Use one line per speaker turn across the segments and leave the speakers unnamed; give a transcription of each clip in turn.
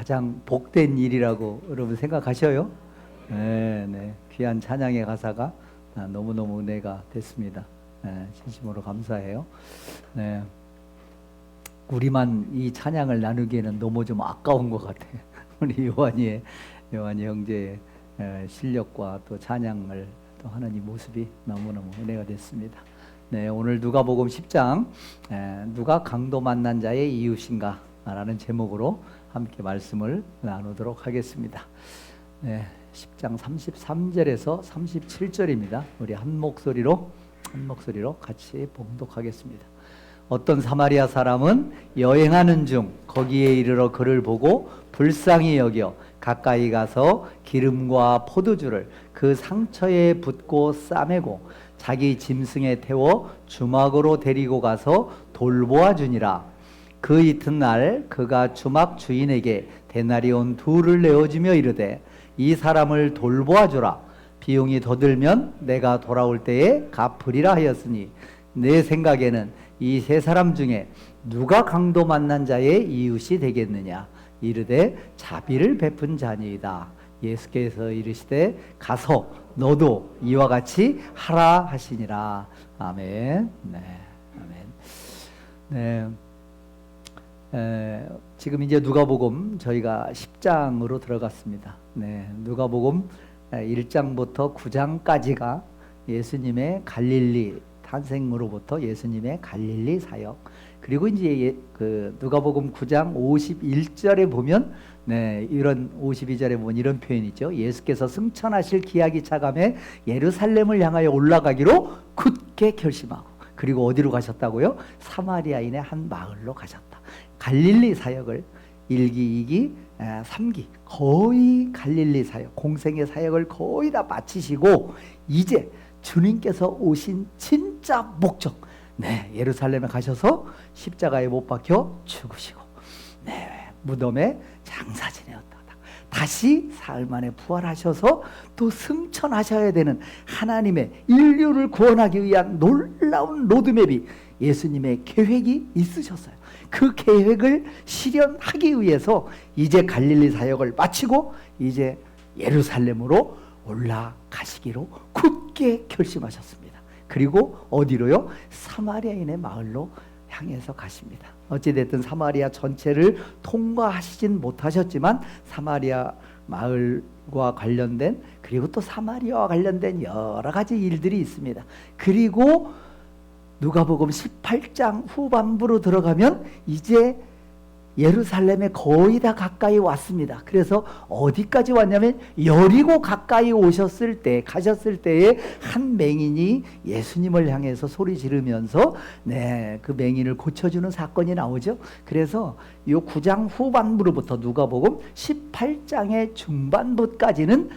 가장 복된 일이라고 여러분 생각하셔요? 네, 네. 귀한 찬양의 가사가 너무너무 은혜가 됐습니다. 네, 진심으로 감사해요. 네. 우리만 이 찬양을 나누기에는 너무 좀 아까운 것 같아요. 우리 요한이 형제의 실력과 또 찬양을 또 하는 이 모습이 너무너무 은혜가 됐습니다. 네, 오늘 누가복음 10장 누가 강도 만난 자의 이웃인가 라는 제목으로 함께 말씀을 나누도록 하겠습니다. 네, 10장 33절에서 37절입니다. 우리 한 목소리로 같이 봉독하겠습니다. 어떤 사마리아 사람은 여행하는 중 거기에 이르러 그를 보고 불쌍히 여겨 가까이 가서 기름과 포도주를 그 상처에 붓고 싸매고 자기 짐승에 태워 주막으로 데리고 가서 돌보아 주니라. 그 이튿날 그가 주막 주인에게 데나리온 2를 내어주며 이르되 이 사람을 돌보아 주라. 비용이 더 들면 내가 돌아올 때에 갚으리라 하였으니 내 생각에는 이 세 사람 중에 누가 강도 만난 자의 이웃이 되겠느냐. 이르되 자비를 베푼 자니이다. 예수께서 이르시되 가서 너도 이와 같이 하라 하시니라. 아멘. 네, 아멘. 네. 지금 이제 누가복음 저희가 10장으로 들어갔습니다. 네, 누가복음 1장부터 9장까지가 예수님의 갈릴리 탄생으로부터 예수님의 갈릴리 사역. 그리고 이제 그 누가복음 9장 51절에 보면 이런 52절에 보면 이런 표현이 있죠. 예수께서 승천하실 기약이 차감해 예루살렘을 향하여 올라가기로 굳게 결심하고, 그리고 어디로 가셨다고요? 사마리아인의 한 마을로 가셨다. 갈릴리 사역을 1기, 2기, 3기 거의 갈릴리 사역, 공생의 사역을 거의 다 마치시고 이제 주님께서 오신 진짜 목적, 예루살렘에 가셔서 십자가에 못 박혀 죽으시고 무덤에 장사 지내었다. 다시 사흘 만에 부활하셔서 또 승천하셔야 되는 하나님의 인류를 구원하기 위한 놀라운 로드맵이 예수님의 계획이 있으셨어요. 그 계획을 실현하기 위해서 이제 갈릴리 사역을 마치고 이제 예루살렘으로 올라가시기로 굳게 결심하셨습니다. 그리고 어디로요? 사마리아인의 마을로 향해서 가십니다. 어찌됐든 사마리아 전체를 통과하시진 못하셨지만 사마리아 마을과 관련된, 그리고 또 사마리아와 관련된 여러 가지 일들이 있습니다. 그리고 누가복음 18장 후반부로 들어가면 이제 예루살렘에 거의 다 가까이 왔습니다. 그래서 어디까지 왔냐면 여리고 가까이 가셨을 때에 한 맹인이 예수님을 향해서 소리 지르면서 그 맹인을 고쳐주는 사건이 나오죠. 그래서 이 9장 후반부로부터 누가복음 18장의 중반부까지는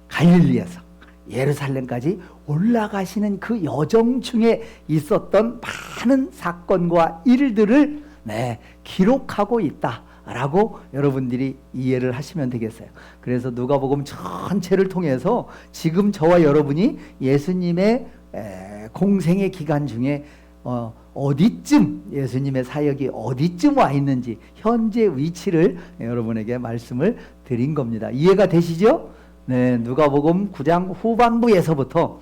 갈릴리에서 예루살렘까지 올라가시는 그 여정 중에 있었던 많은 사건과 일들을 기록하고 있다라고 여러분들이 이해를 하시면 되겠어요. 그래서 누가복음 전체를 통해서 지금 저와 여러분이 예수님의 공생의 기간 중에 어디쯤 예수님의 사역이 어디쯤 와 있는지 현재 위치를 여러분에게 말씀을 드린 겁니다. 이해가 되시죠? 누가복음 9장 후반부에서부터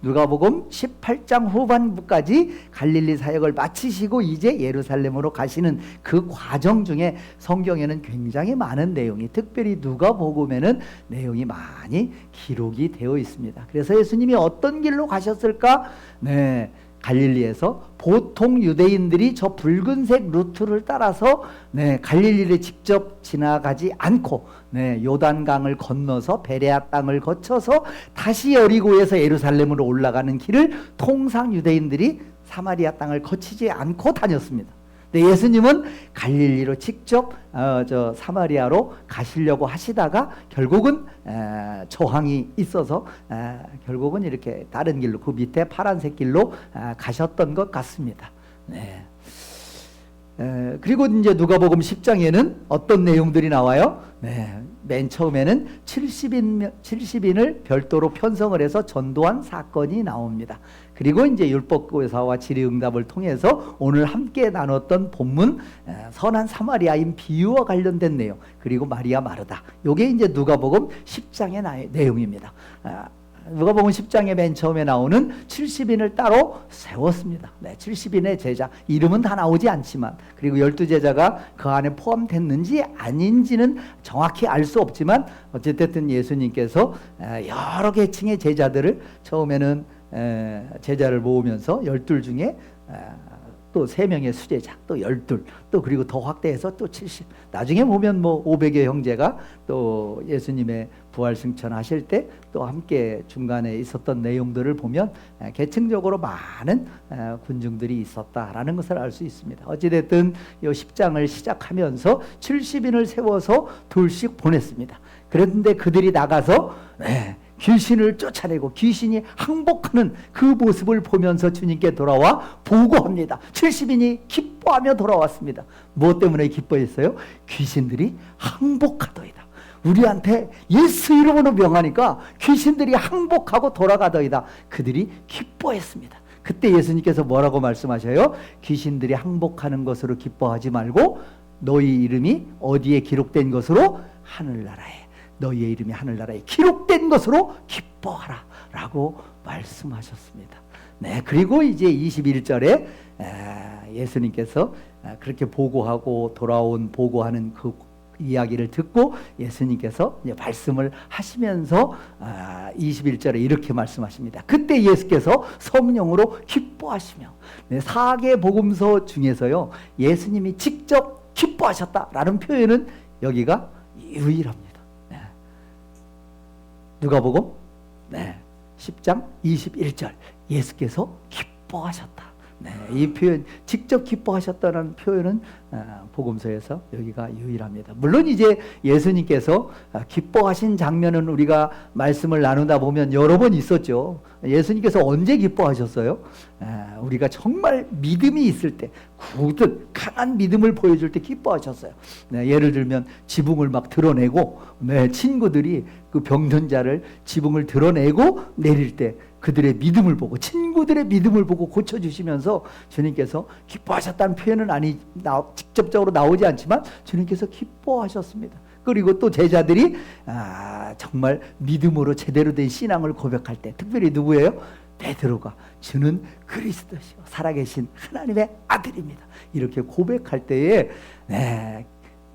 누가복음 18장 후반부까지 갈릴리 사역을 마치시고 이제 예루살렘으로 가시는 그 과정 중에 성경에는 굉장히 많은 내용이, 특별히 누가복음에는 내용이 많이 기록이 되어 있습니다. 그래서 예수님이 어떤 길로 가셨을까? 갈릴리에서 보통 유대인들이 저 붉은색 루트를 따라서 갈릴리를 직접 지나가지 않고 요단강을 건너서 베레아 땅을 거쳐서 다시 여리고에서 예루살렘으로 올라가는 길을 통상 유대인들이 사마리아 땅을 거치지 않고 다녔습니다. 예수님은 갈릴리로 직접 사마리아로 가시려고 하시다가 결국은 저항이 있어서 결국은 이렇게 다른 길로, 그 밑에 파란색 길로 가셨던 것 같습니다. 그리고 이제 누가복음 10장에는 어떤 내용들이 나와요? 맨 처음에는 70인을 별도로 편성을 해서 전도한 사건이 나옵니다. 그리고 이제 율법교사와 질의응답을 통해서 오늘 함께 나눴던 본문 선한 사마리아인 비유와 관련된 내용, 그리고 마리아 마르다, 요게 이제 누가복음 10장의 내용입니다. 누가복음 10장의 맨 처음에 나오는 70인을 따로 세웠습니다. 70인의 제자, 이름은 다 나오지 않지만, 그리고 12제자가 그 안에 포함됐는지 아닌지는 정확히 알 수 없지만, 어쨌든 예수님께서 여러 계층의 제자들을 처음에는 제자를 모으면서 12 중에 또 3명의 수제자, 또 12, 또 그리고 더 확대해서 또 70. 나중에 보면 뭐 500의 형제가 또 예수님의 부활 승천하실 때 또 함께 중간에 있었던 내용들을 보면 계층적으로 많은 군중들이 있었다라는 것을 알 수 있습니다. 어찌됐든 이 10장을 시작하면서 70인을 세워서 둘씩 보냈습니다. 그런데 그들이 나가서 귀신을 쫓아내고 귀신이 항복하는 그 모습을 보면서 주님께 돌아와 보고합니다. 70인이 기뻐하며 돌아왔습니다. 무엇 때문에 기뻐했어요? 귀신들이 항복하더이다. 우리한테 예수 이름으로 명하니까 귀신들이 항복하고 돌아가더이다. 그들이 기뻐했습니다. 그때 예수님께서 뭐라고 말씀하셔요? 귀신들이 항복하는 것으로 기뻐하지 말고 너희 이름이 어디에 기록된 것으로? 하늘나라에, 너희의 이름이 하늘나라에 기록된 것으로 기뻐하라 라고 말씀하셨습니다. 그리고 이제 21절에 예수님께서 그렇게 보고하고 보고하는 그 이야기를 듣고 예수님께서 이제 말씀을 하시면서 21절에 이렇게 말씀하십니다. 그때 예수께서 성령으로 기뻐하시며, 4개 복음서 중에서요, 예수님이 직접 기뻐하셨다라는 표현은 여기가 유일합니다. 누가복음 10장 21절, 예수께서 기뻐하셨다. 이 표현, 직접 기뻐하셨다는 표현은 복음서에서 여기가 유일합니다. 물론 이제 예수님께서 기뻐하신 장면은 우리가 말씀을 나누다 보면 여러 번 있었죠. 예수님께서 언제 기뻐하셨어요? 우리가 정말 믿음이 있을 때, 굳은 강한 믿음을 보여줄 때 기뻐하셨어요. 예를 들면 지붕을 막 드러내고, 친구들이 그 병든 자를 지붕을 드러내고 내릴 때 그들의 믿음을 보고, 친구들의 믿음을 보고 고쳐주시면서 주님께서 기뻐하셨다는 표현은 직접적으로 나오지 않지만 주님께서 기뻐하셨습니다. 그리고 또 제자들이 정말 믿음으로 제대로 된 신앙을 고백할 때, 특별히 누구예요? 베드로가 주는 그리스도시요 살아계신 하나님의 아들입니다. 이렇게 고백할 때에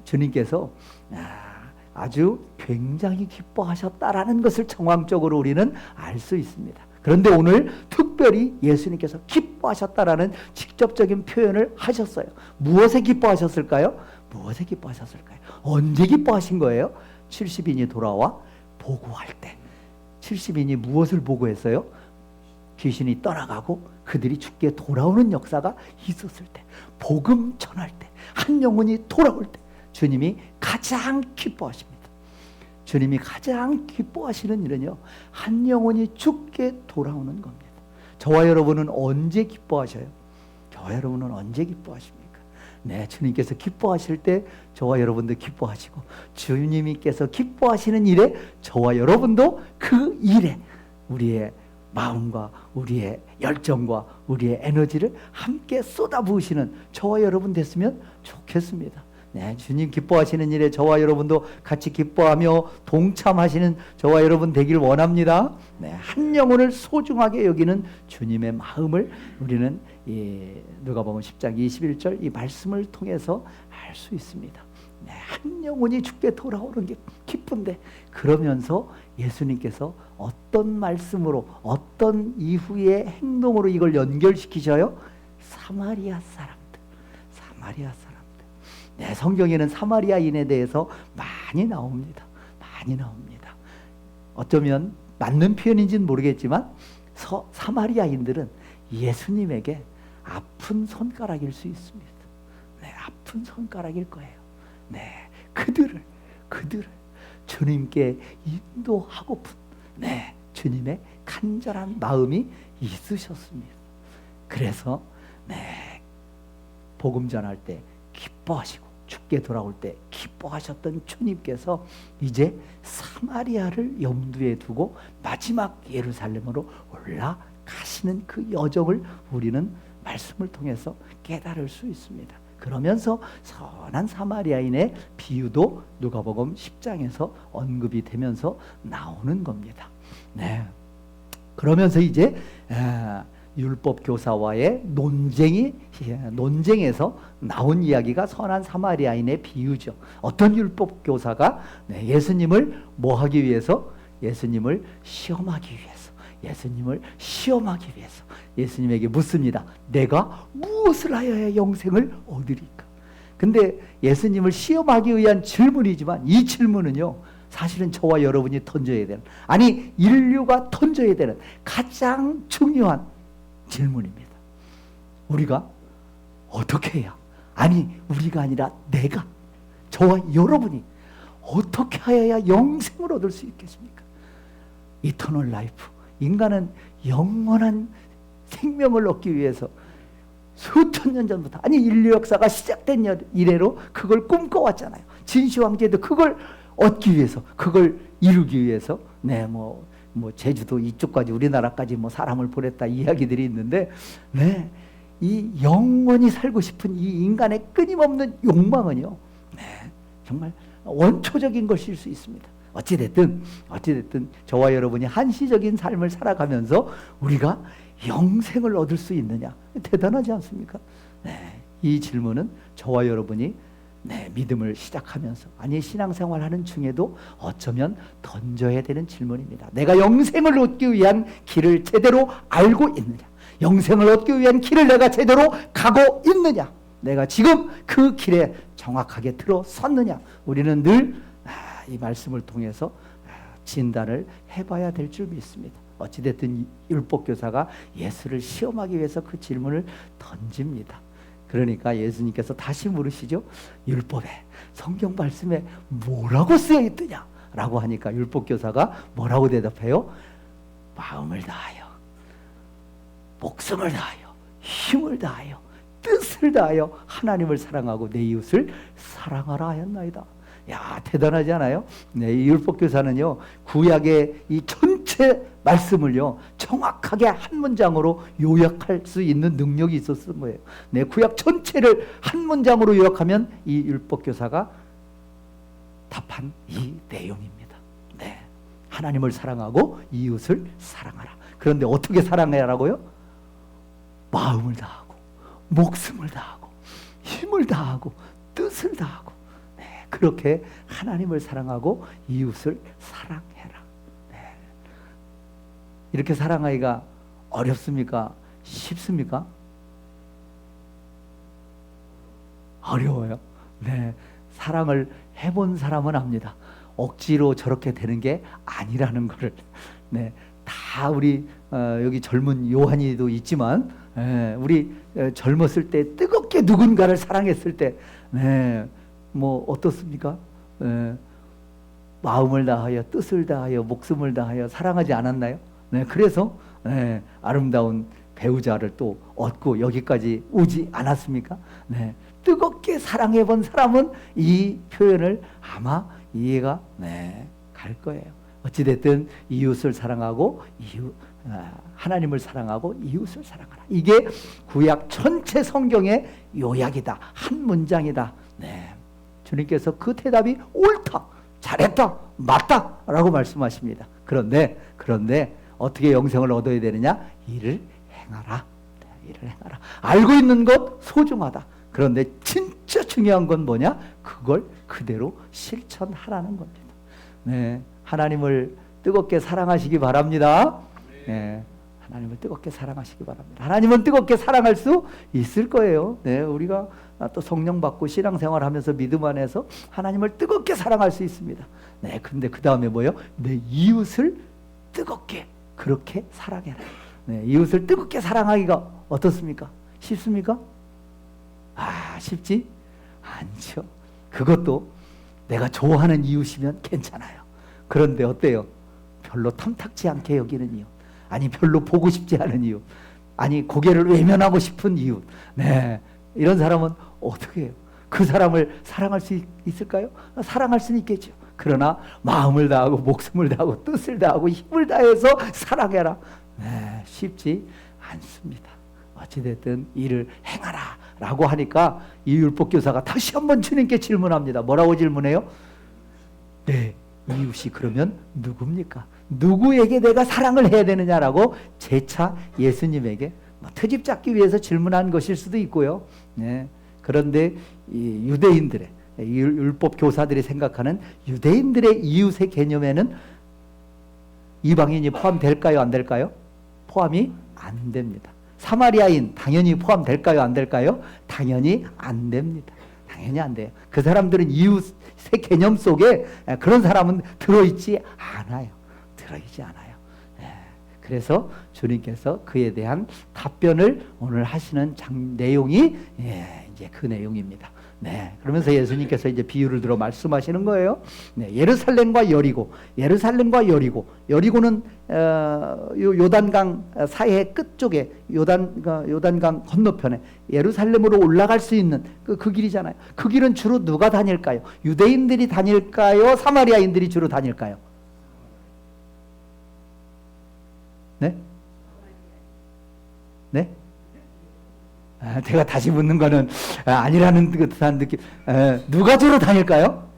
주님께서 아주 굉장히 기뻐하셨다라는 것을 정황적으로 우리는 알 수 있습니다. 그런데 오늘 특별히 예수님께서 기뻐하셨다라는 직접적인 표현을 하셨어요. 무엇에 기뻐하셨을까요? 무엇에 기뻐하셨을까요? 언제 기뻐하신 거예요? 70인이 돌아와 보고할 때. 70인이 무엇을 보고했어요? 귀신이 떠나가고 그들이 죽게 돌아오는 역사가 있었을 때, 복음 전할 때, 한 영혼이 돌아올 때 주님이 가장 기뻐하십니다. 주님이 가장 기뻐하시는 일은요, 한 영혼이 죽게 돌아오는 겁니다. 저와 여러분은 언제 기뻐하셔요? 저와 여러분은 언제 기뻐하십니까? 주님께서 기뻐하실 때 저와 여러분도 기뻐하시고, 주님께서 기뻐하시는 일에 저와 여러분도 그 일에 우리의 마음과 우리의 열정과 우리의 에너지를 함께 쏟아부으시는 저와 여러분 됐으면 좋겠습니다. 주님 기뻐하시는 일에 저와 여러분도 같이 기뻐하며 동참하시는 저와 여러분 되길 원합니다. 한 영혼을 소중하게 여기는 주님의 마음을 우리는 누가복음 10장 21절 이 말씀을 통해서 알 수 있습니다. 한 영혼이 죽게 돌아오는 게 기쁜데, 그러면서 예수님께서 어떤 말씀으로, 어떤 이후의 행동으로 이걸 연결시키셔요? 사마리아 사람들. 성경에는 사마리아인에 대해서 많이 나옵니다. 어쩌면 맞는 표현인지는 모르겠지만 사마리아인들은 예수님에게 아픈 손가락일 수 있습니다. 아픈 손가락일 거예요. 그들을 주님께 인도하고픈 주님의 간절한 마음이 있으셨습니다. 그래서 복음 전할 때 기뻐하시고 죽게 돌아올 때 기뻐하셨던 주님께서 이제 사마리아를 염두에 두고 마지막 예루살렘으로 올라가시는 그 여정을 우리는 말씀을 통해서 깨달을 수 있습니다. 그러면서 선한 사마리아인의 비유도 누가복음 10장에서 언급이 되면서 나오는 겁니다. 네. 그러면서 이제 율법 교사와의 논쟁에서 나온 이야기가 선한 사마리아인의 비유죠. 어떤 율법 교사가 예수님을 뭐 하기 위해서? 예수님을 시험하기 위해서, 예수님에게 묻습니다. 내가 무엇을 하여야 영생을 얻으리까? 근데 예수님을 시험하기 위한 질문이지만 이 질문은요, 사실은 저와 여러분이 던져야 되는, 아니 인류가 던져야 되는 가장 중요한 질문입니다. 우리가 어떻게 해야, 아니 우리가 아니라 내가, 저와 여러분이 어떻게 하여야 영생을 얻을 수 있겠습니까? 이터널 라이프, 인간은 영원한 생명을 얻기 위해서 수천 년 전부터, 아니 인류 역사가 시작된 이래로 그걸 꿈꿔왔잖아요. 진시황제도 그걸 얻기 위해서, 그걸 이루기 위해서 뭐 제주도 이쪽까지, 우리나라까지 뭐 사람을 보냈다 이야기들이 있는데, 이 영원히 살고 싶은 이 인간의 끊임없는 욕망은요, 정말 원초적인 것일 수 있습니다. 어찌됐든 저와 여러분이 한시적인 삶을 살아가면서 우리가 영생을 얻을 수 있느냐, 대단하지 않습니까? 이 질문은 저와 여러분이 믿음을 시작하면서, 아니 신앙생활하는 중에도 어쩌면 던져야 되는 질문입니다. 내가 영생을 얻기 위한 길을 제대로 알고 있느냐? 영생을 얻기 위한 길을 내가 제대로 가고 있느냐? 내가 지금 그 길에 정확하게 들어섰느냐? 우리는 늘 이 말씀을 통해서 진단을 해봐야 될 줄 믿습니다. 어찌됐든 율법교사가 예수를 시험하기 위해서 그 질문을 던집니다. 그러니까 예수님께서 다시 물으시죠. 율법에, 성경 말씀에 뭐라고 쓰여 있느냐? 라고 하니까 율법교사가 뭐라고 대답해요? 마음을 다하여, 목숨을 다하여, 힘을 다하여, 뜻을 다하여 하나님을 사랑하고 내 이웃을 사랑하라 하였나이다. 야, 대단하지 않아요? 이 율법교사는요, 구약의 이 전체 말씀을요 정확하게 한 문장으로 요약할 수 있는 능력이 있었던 거예요. 구약 전체를 한 문장으로 요약하면 이 율법교사가 답한 이 내용입니다. 하나님을 사랑하고 이웃을 사랑하라. 그런데 어떻게 사랑해라고요? 마음을 다하고, 목숨을 다하고, 힘을 다하고, 뜻을 다하고, 그렇게 하나님을 사랑하고 이웃을 사랑해라. 이렇게 사랑하기가 어렵습니까? 쉽습니까? 어려워요. 사랑을 해본 사람은 압니다. 억지로 저렇게 되는 게 아니라는 것을. 다 우리 여기 젊은 요한이도 있지만, 우리 젊었을 때 뜨겁게 누군가를 사랑했을 때, 뭐 어떻습니까? 마음을 다하여, 뜻을 다하여, 목숨을 다하여 사랑하지 않았나요? 그래서 아름다운 배우자를 또 얻고 여기까지 오지 않았습니까? 뜨겁게 사랑해 본 사람은 이 표현을 아마 이해가 갈 거예요. 어찌됐든 이웃을 사랑하고 하나님을 사랑하고 이웃을 사랑하라. 이게 구약 전체 성경의 요약이다. 한 문장이다. 주님께서 그 대답이 옳다, 잘했다, 맞다 라고 말씀하십니다. 그런데 어떻게 영생을 얻어야 되느냐? 일을 행하라. 알고 있는 것 소중하다. 그런데 진짜 중요한 건 뭐냐? 그걸 그대로 실천하라는 겁니다. 하나님을 뜨겁게 사랑하시기 바랍니다. 하나님을 뜨겁게 사랑하시기 바랍니다. 하나님은 뜨겁게 사랑할 수 있을 거예요. 우리가 또 성령 받고 신앙생활 하면서 믿음 안에서 하나님을 뜨겁게 사랑할 수 있습니다. 근데 그 다음에 뭐예요? 내 이웃을 뜨겁게 그렇게 사랑해라. 이웃을 뜨겁게 사랑하기가 어떻습니까? 쉽습니까? 쉽지 않죠. 그것도 내가 좋아하는 이웃이면 괜찮아요. 그런데 어때요? 별로 탐탁지 않게 여기는 이웃, 아니 별로 보고 싶지 않은 이웃, 아니 고개를 외면하고 싶은 이웃, 이런 사람은 어떻게 해요? 그 사람을 사랑할 수 있을까요? 사랑할 수는 있겠죠. 그러나 마음을 다하고 목숨을 다하고 뜻을 다하고 힘을 다해서 사랑해라. 네, 쉽지 않습니다. 어찌됐든 이를 행하라 라고 하니까 이 율법교사가 다시 한번 주님께 질문합니다. 뭐라고 질문해요? 네, 이웃이 그러면 누굽니까? 누구에게 내가 사랑을 해야 되느냐라고 재차 예수님에게 트집 잡기 위해서 질문한 것일 수도 있고요. 네, 그런데 이 유대인들의 율법 교사들이 생각하는 유대인들의 이웃의 개념에는 이방인이 포함될까요? 안 될까요? 포함이 안 됩니다. 사마리아인 당연히 포함될까요? 안 될까요? 당연히 안 됩니다. 당연히 안 돼요. 그 사람들은 이웃의 개념 속에 그런 사람은 들어있지 않아요. 들어있지 않아요. 그래서 주님께서 그에 대한 답변을 오늘 하시는 내용이 이제 그 내용입니다. 네, 그러면서 예수님께서 이제 비유를 들어 말씀하시는 거예요. 네, 예루살렘과 여리고, 예루살렘과 여리고, 여리고는 요단강 사해 끝쪽에 요단강 건너편에 예루살렘으로 올라갈 수 있는 그 길이잖아요. 그 길은 주로 누가 다닐까요? 유대인들이 다닐까요? 사마리아인들이 주로 다닐까요? 네? 네? 제가 다시 묻는 거는 아니라는 듯한 느낌. 누가 주로 다닐까요?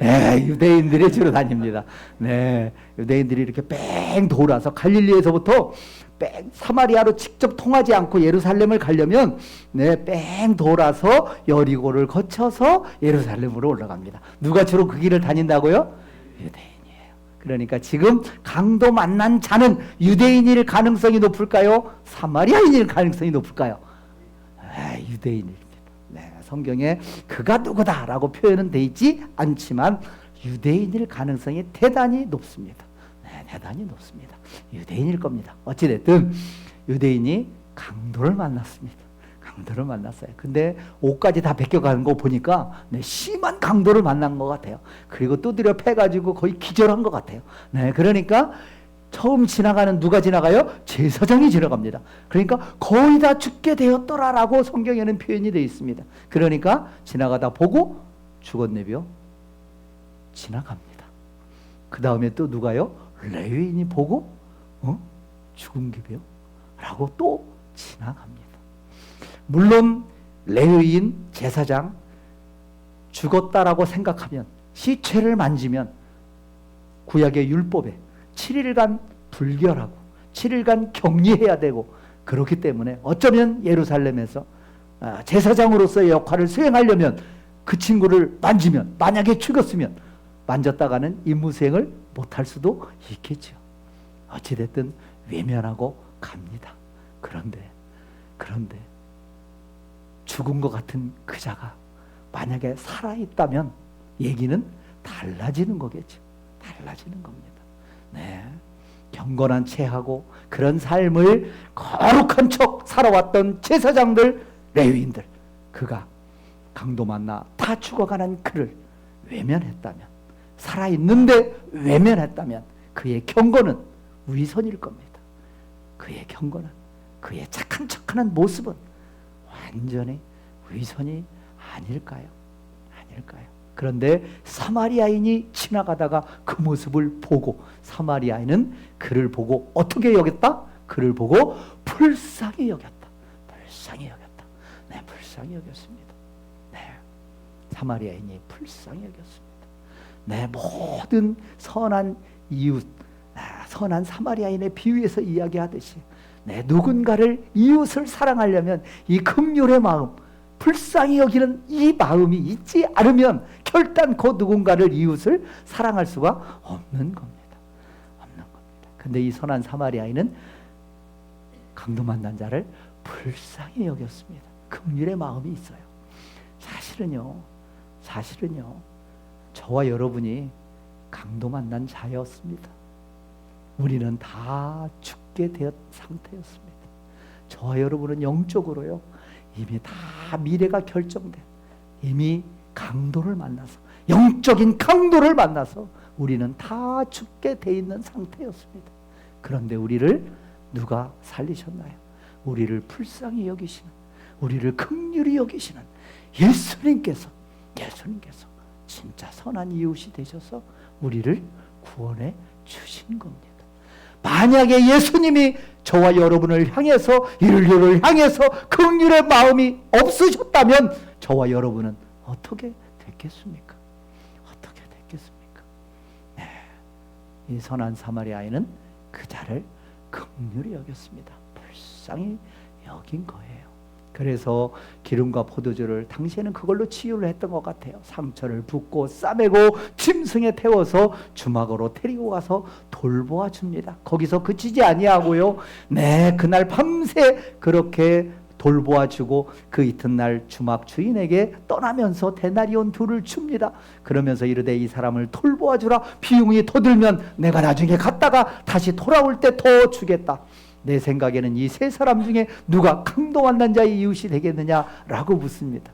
유대인들이 주로 다닙니다. 네, 유대인들이 이렇게 뺑 돌아서 갈릴리에서부터 뺑 사마리아로 직접 통하지 않고 예루살렘을 가려면 뺑 돌아서 여리고를 거쳐서 예루살렘으로 올라갑니다. 누가 주로 그 길을 다닌다고요? 유대인이에요. 그러니까 지금 강도 만난 자는 유대인일 가능성이 높을까요? 사마리아인일 가능성이 높을까요? 유대인입니다. 네, 성경에 그가 누구다라고 표현은 돼 있지 않지만 유대인일 가능성이 대단히 높습니다. 네, 대단히 높습니다. 유대인일 겁니다. 어찌됐든 유대인이 강도를 만났습니다. 강도를 만났어요. 근데 옷까지 다 벗겨가는 거 보니까 심한 강도를 만난 것 같아요. 그리고 두드려 패가지고 거의 기절한 것 같아요. 네, 그러니까 처음 지나가는 누가 지나가요? 제사장이 지나갑니다. 그러니까 거의 다 죽게 되었더라라고 성경에는 표현이 되어 있습니다. 그러니까 지나가다 보고 죽었네비요. 지나갑니다. 그 다음에 또 누가요? 레위인이 보고 죽은 기비요? 라고 또 지나갑니다. 물론 레위인 제사장 죽었다라고 생각하면 시체를 만지면 구약의 율법에 7일간 불결하고 7일간 격리해야 되고 그렇기 때문에 어쩌면 예루살렘에서 제사장으로서의 역할을 수행하려면 그 친구를 만지면 만약에 죽었으면 만졌다가는 임무수행을 못할 수도 있겠죠. 어찌됐든 외면하고 갑니다. 그런데 죽은 것 같은 그 자가 만약에 살아있다면 얘기는 달라지는 거겠죠. 달라지는 겁니다. 네, 경건한 체하고 그런 삶을 거룩한 척 살아왔던 제사장들, 레위인들, 그가 강도 만나 다 죽어가는 그를 외면했다면, 살아있는데 외면했다면 그의 경건은 위선일 겁니다. 그의 경건은, 그의 착한 척하는 모습은 완전히 위선이 아닐까요? 아닐까요? 그런데 사마리아인이 지나가다가 그 모습을 보고 사마리아인은 그를 보고 어떻게 여겼다? 그를 보고 불쌍히 여겼다. 불쌍히 여겼다. 네, 불쌍히 여겼습니다. 네, 사마리아인이 불쌍히 여겼습니다. 네, 모든 선한 이웃, 선한 사마리아인의 비유에서 이야기하듯이 누군가를 이웃을 사랑하려면 이 긍휼의 마음, 불쌍히 여기는 이 마음이 있지 않으면 결단코 누군가를 이웃을 사랑할 수가 없는 겁니다. 없는 겁니다. 근데 이 선한 사마리아인은 강도 만난 자를 불쌍히 여겼습니다. 긍휼의 마음이 있어요. 사실은요, 저와 여러분이 강도 만난 자였습니다. 우리는 다 죽게 되었 상태였습니다. 저와 여러분은 영적으로요, 이미 다 미래가 결정돼. 이미 강도를 만나서, 영적인 강도를 만나서 우리는 다 죽게 돼 있는 상태였습니다. 그런데 우리를 누가 살리셨나요? 우리를 불쌍히 여기시는, 우리를 긍휼히 여기시는 예수님께서 진짜 선한 이웃이 되셔서 우리를 구원해 주신 겁니다. 만약에 예수님이 저와 여러분을 향해서, 인류를 향해서 긍휼의 마음이 없으셨다면 저와 여러분은 어떻게 됐겠습니까? 어떻게 됐겠습니까? 네. 이 선한 사마리아인은 그 자를 긍휼히 여겼습니다. 불쌍히 여긴 거예요. 그래서 기름과 포도주를 당시에는 그걸로 치유를 했던 것 같아요. 상처를 붓고 싸매고 짐승에 태워서 주막으로 데리고 가서 돌보아 줍니다. 거기서 그치지 아니하고요. 네, 그날 밤새 그렇게 돌보아 주고 그 이튿날 주막 주인에게 떠나면서 데나리온 둘을 줍니다. 그러면서 이르되 이 사람을 돌보아 주라. 비용이 더 들면 내가 나중에 갔다가 다시 돌아올 때 더 주겠다. 내 생각에는 이 세 사람 중에 누가 강도 만난 자의 이웃이 되겠느냐라고 묻습니다.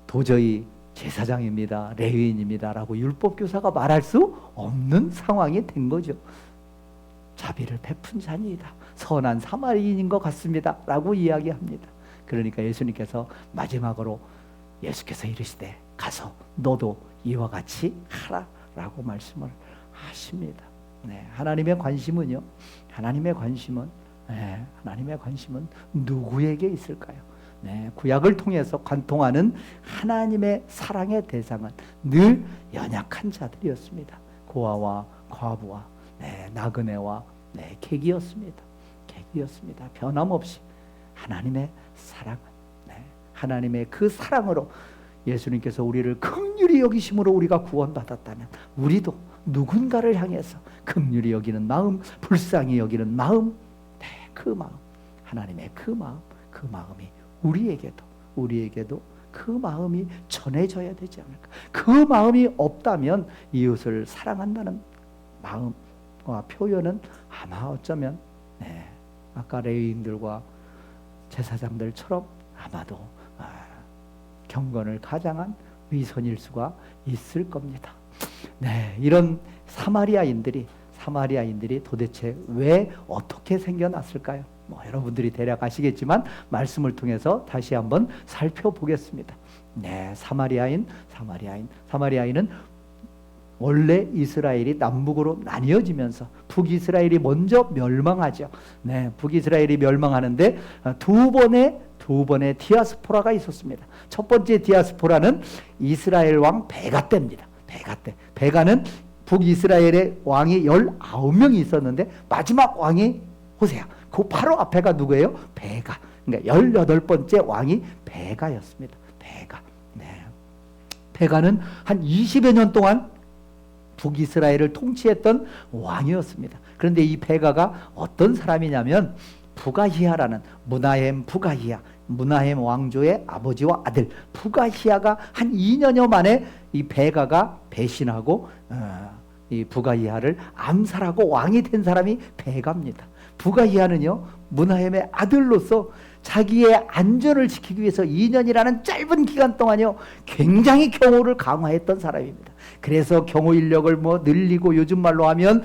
도저히 제사장입니다, 레위인입니다 라고 율법교사가 말할 수 없는 상황이 된 거죠. 자비를 베푼 자니이다, 선한 사마리인인 것 같습니다 라고 이야기합니다. 그러니까 예수님께서 마지막으로 예수께서 이르시되 가서 너도 이와 같이 하라 라고 말씀을 하십니다. 네, 하나님의 관심은요, 하나님의 관심은 누구에게 있을까요? 네, 구약을 통해서 관통하는 하나님의 사랑의 대상은 늘 연약한 자들이었습니다. 고아와 과부와 나그네와 객이었습니다. 변함없이 하나님의 사랑은, 하나님의 그 사랑으로 예수님께서 우리를 긍휼히 여기심으로 우리가 구원받았다면 우리도 누군가를 향해서 긍휼히 여기는 마음, 불쌍히 여기는 마음, 그 마음, 하나님의 그 마음이 우리에게도 그 마음이 전해져야 되지 않을까. 그 마음이 없다면 이웃을 사랑한다는 마음과 표현은 아마 어쩌면 아까 레위인들과 제사장들처럼 아마도 경건을 가장한 위선일 수가 있을 겁니다. 네, 이런 사마리아인들이 도대체 왜 어떻게 생겨났을까요? 여러분들이 대략 아시겠지만 말씀을 통해서 다시 한번 살펴보겠습니다. 네, 사마리아인은 원래 이스라엘이 남북으로 나뉘어지면서 북이스라엘이 먼저 멸망하죠. 네, 북이스라엘이 멸망하는데 두 번의 디아스포라가 있었습니다. 첫 번째 디아스포라는 이스라엘 왕 베가 때입니다. 베가는 북이스라엘의 왕이 19명이 있었는데 마지막 왕이 호세아. 그 바로 앞에가 누구예요? 베가. 그러니까 18번째 왕이 베가였습니다. 베가는 한 20여 년 동안 북이스라엘을 통치했던 왕이었습니다. 그런데 이 베가가 어떤 사람이냐면 부가히아라는 무나헴 왕조의 아버지와 아들 부가히아가 한 2년여 만에 이 베가가 배신하고 이 부가히아를 암살하고 왕이 된 사람이 베가입니다. 부가히아는요, 무나헴의 아들로서 자기의 안전을 지키기 위해서 2년이라는 짧은 기간 동안요 굉장히 경호를 강화했던 사람입니다. 그래서 경호 인력을 늘리고 요즘 말로 하면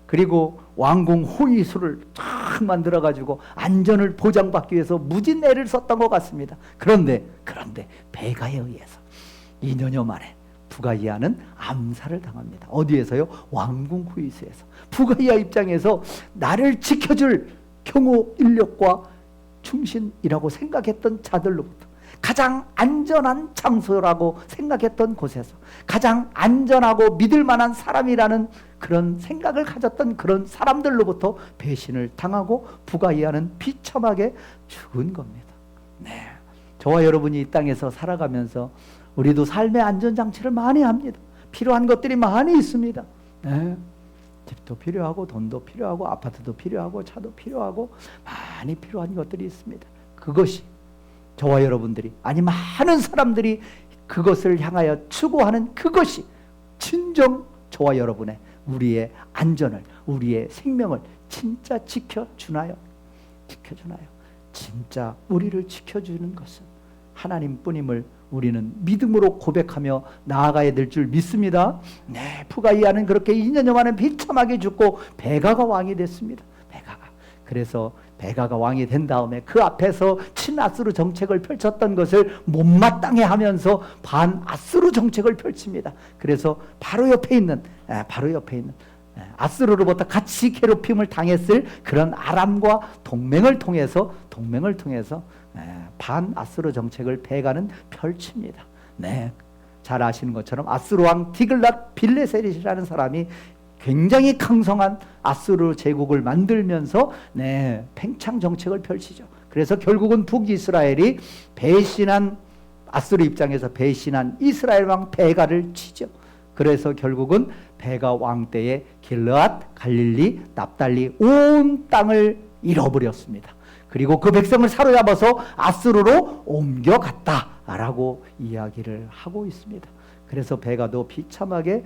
그리고 왕궁 호위수를 쫙 만들어 가지고 안전을 보장받기 위해서 무진 애를 썼던 것 같습니다. 그런데 베가에 의해서 2년여 만에 부가히아는 암살을 당합니다. 어디에서요? 왕궁 호위수에서. 부가히아 입장에서 나를 지켜줄 경호 인력과 충신이라고 생각했던 자들로부터 가장 안전한 장소라고 생각했던 곳에서 가장 안전하고 믿을 만한 사람이라는 그런 생각을 가졌던 그런 사람들로부터 배신을 당하고 부가히아는 비참하게 죽은 겁니다. 네, 저와 여러분이 이 땅에서 살아가면서 우리도 삶의 안전장치를 많이 합니다. 필요한 것들이 많이 있습니다. 네. 집도 필요하고 돈도 필요하고 아파트도 필요하고 차도 필요하고 많이 필요한 것들이 있습니다. 그것이 저와 여러분들이 아니 많은 사람들이 그것을 향하여 추구하는 그것이 진정 저와 여러분의 우리의 안전을 우리의 생명을 진짜 지켜주나요? 진짜 우리를 지켜주는 것은 하나님뿐임을 우리는 믿음으로 고백하며 나아가야 될 줄 믿습니다. 네, 부가히아는 그렇게 2년여 만에 비참하게 죽고 베가가 왕이 됐습니다. 그래서 베가가 왕이 된 다음에 그 앞에서 친아수르 정책을 펼쳤던 것을 못마땅해 하면서 반아수르 정책을 펼칩니다. 그래서 바로 옆에 있는 아수르로부터 같이 괴롭힘을 당했을 그런 아람과 동맹을 통해서 반아수르 정책을 베가는 펼칩니다. 네, 잘 아시는 것처럼 아수르 왕 디글랏 빌레셋이라는 사람이 굉장히 강성한 아수르 제국을 만들면서 팽창 정책을 펼치죠. 그래서 결국은 북이스라엘이 아수르 입장에서 배신한 이스라엘 왕 베가를 치죠. 그래서 결국은 베가 왕 때에 길르앗, 갈릴리, 납달리 온 땅을 잃어버렸습니다. 그리고 그 백성을 사로잡아서 아수르로 옮겨갔다라고 이야기를 하고 있습니다. 그래서 베가도 비참하게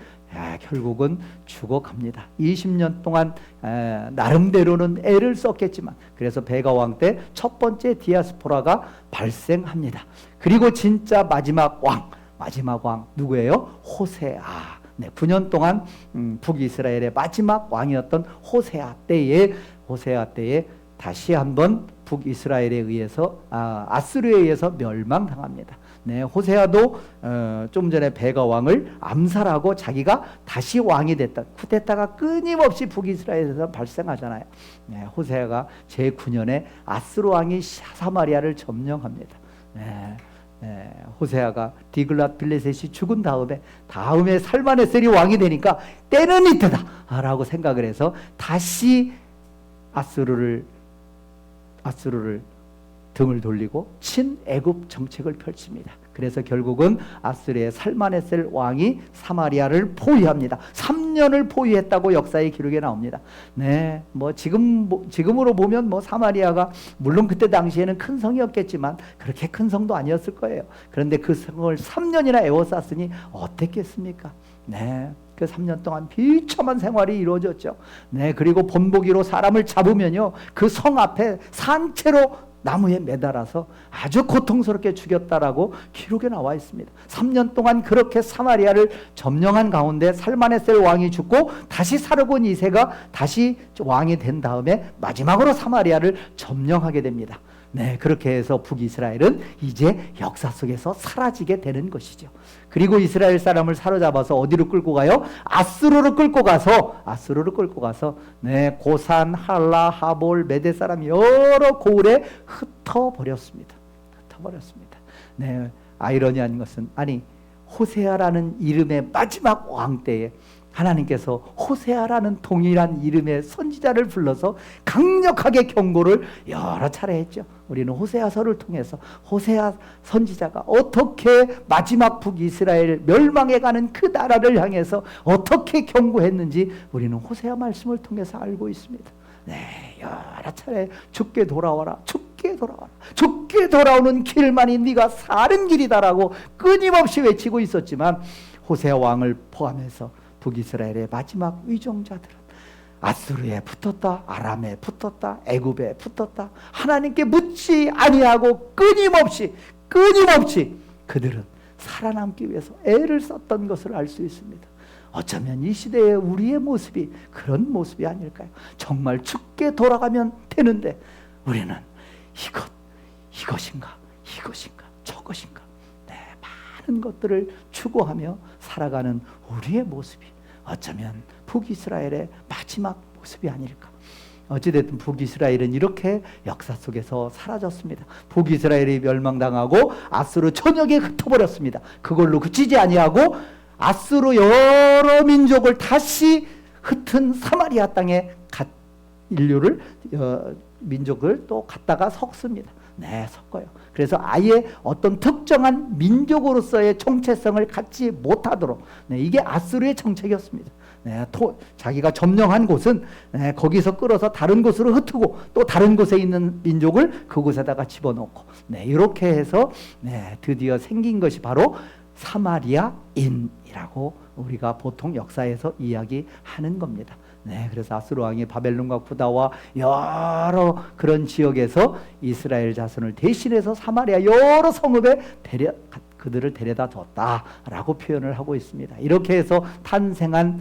결국은 죽어갑니다. 20년 동안 나름대로는 애를 썼겠지만, 그래서 베가 왕 때 첫 번째 디아스포라가 발생합니다. 그리고 진짜 마지막 왕 누구예요? 호세아. 9년 동안 북이스라엘의 마지막 왕이었던 호세아 때에 다시 한번 북이스라엘에 의해서 아수르에 의해서 멸망당합니다. 호세아도 좀 전에 베가 왕을 암살하고 자기가 다시 왕이 됐던 쿠데타가 끊임없이 북이스라엘에서 발생하잖아요. 호세아가 제9년에 아수르 왕이 사마리아를 점령합니다. 호세아가 디글랏 빌레셋이 죽은 다음에 살마네셀이 왕이 되니까 때는 이때다 라고 생각을 해서 다시 아수르를 등을 돌리고 친애굽 정책을 펼칩니다. 그래서 결국은 아수르의 살마네셀 왕이 사마리아를 포위합니다. 3년을 포위했다고 역사의 기록에 나옵니다. 지금으로 보면 사마리아가 물론 그때 당시에는 큰 성이었겠지만 그렇게 큰 성도 아니었을 거예요. 그런데 그 성을 3년이나 에워쌌으니 어땠겠습니까? 그 3년 동안 비참한 생활이 이루어졌죠. 그리고 본보기로 사람을 잡으면요, 그 성 앞에 산채로 나무에 매달아서 아주 고통스럽게 죽였다라고 기록에 나와 있습니다. 3년 동안 그렇게 사마리아를 점령한 가운데 살마네셀 왕이 죽고 다시 사르곤 2세가 다시 왕이 된 다음에 마지막으로 사마리아를 점령하게 됩니다. 그렇게 해서 북이스라엘은 이제 역사 속에서 사라지게 되는 것이죠. 그리고 이스라엘 사람을 사로잡아서 어디로 끌고 가요? 아수르로 끌고 가서 고산, 할라, 하볼, 메대 사람 여러 고을에 흩어버렸습니다. 아이러니한 것은 호세아라는 이름의 마지막 왕 때에 하나님께서 호세아라는 동일한 이름의 선지자를 불러서 강력하게 경고를 여러 차례 했죠. 우리는 호세아서를 통해서 호세아 선지자가 어떻게 마지막 북이스라엘 멸망해가는 그 나라를 향해서 어떻게 경고했는지 우리는 호세아 말씀을 통해서 알고 있습니다. 여러 차례 죽게 돌아와라, 죽게 돌아오는 길만이 네가 사는 길이다라고 끊임없이 외치고 있었지만, 호세아 왕을 포함해서 북이스라엘의 마지막 위종자들은 아수르에 붙었다, 아람에 붙었다, 애굽에 붙었다, 하나님께 묻지 아니하고 끊임없이 그들은 살아남기 위해서 애를 썼던 것을 알 수 있습니다. 어쩌면 이 시대의 우리의 모습이 그런 모습이 아닐까요? 정말 죽게 돌아가면 되는데 우리는 이것인가 저것인가 많은 것들을 추구하며 살아가는 우리의 모습이 어쩌면 북이스라엘의 마지막 모습이 아닐까. 어찌됐든 북이스라엘은 이렇게 역사 속에서 사라졌습니다. 북이스라엘이 멸망당하고 아수르 전역에 흩어버렸습니다. 그걸로 그치지 아니하고 아수르 여러 민족을 다시 흩은 사마리아 땅에 민족을 또 갖다가 섞습니다. 섞어요. 그래서 아예 어떤 특정한 민족으로서의 정체성을 갖지 못하도록, 이게 아수르의 정책이었습니다. 자기가 점령한 곳은 거기서 끌어서 다른 곳으로 흩고 또 다른 곳에 있는 민족을 그곳에다가 집어넣고, 이렇게 해서 드디어 생긴 것이 바로 사마리아인이라고 우리가 보통 역사에서 이야기하는 겁니다. 그래서 아수르 왕이 바벨론과 구다와 여러 그런 지역에서 이스라엘 자손을 대신해서 사마리아 여러 성읍에 그들을 데려다 줬다라고 표현을 하고 있습니다. 이렇게 해서 탄생한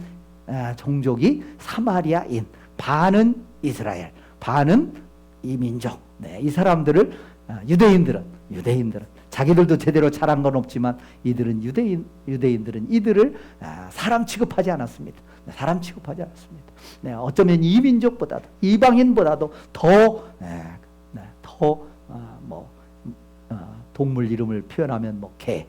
종족이 사마리아인, 반은 이스라엘, 반은 이 민족, 네, 이 사람들을 유대인들은 자기들도 제대로 잘한 건 없지만 이들은 유대인들은 이들을 사람 취급하지 않았습니다. 사람 취급하지 않았습니다. 네, 어쩌면 이 민족보다도 이방인보다도 더 동물 이름을 표현하면 개